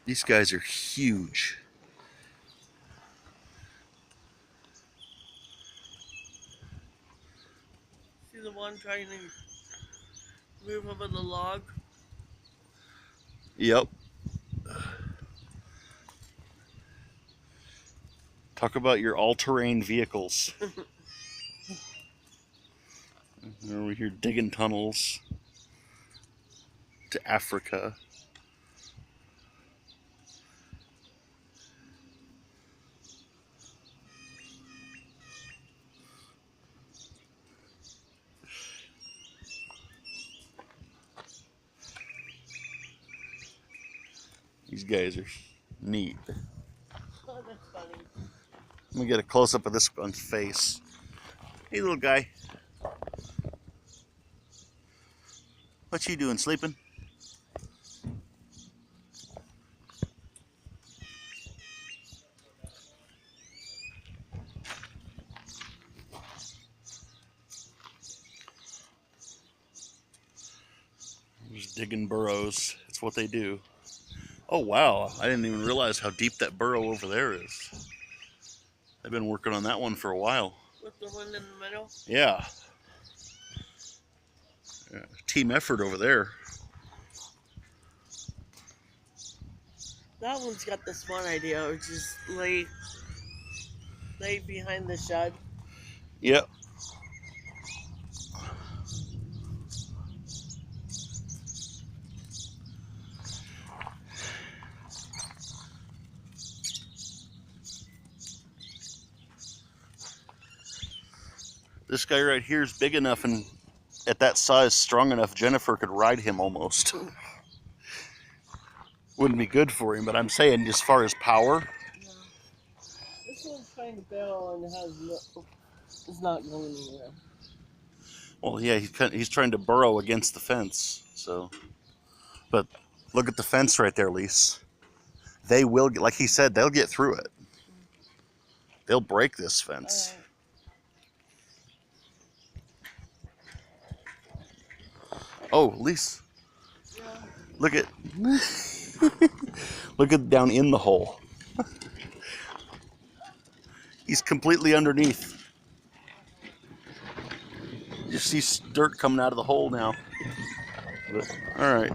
These guys are huge. See the one trying to move over the log? Yep. Talk about your all-terrain vehicles. They're over here digging tunnels to Africa. These guys are neat. Oh, that's funny. Let me get a close-up of this one's face. Hey, little guy. What you doing, sleeping? Just digging burrows. That's what they do. Oh, wow. I didn't even realize how deep that burrow over there is. They've been working on that one for a while. With the one in the middle? Yeah. Team effort over there. That one's got the smart idea, which is lay behind the shed. Yep. This guy right here is big enough and at that size, strong enough, Jennifer could ride him almost. Wouldn't be good for him, but I'm saying as far as power. Yeah. This one's trying to barrel and is not going anywhere. Well, yeah, he's trying to burrow against the fence. So, but look at the fence right there, Lise. They will, like he said, they'll get through it. They'll break this fence. Oh, Lise, Yeah. look at, look at down in the hole. He's completely underneath. You see dirt coming out of the hole now. But, all right.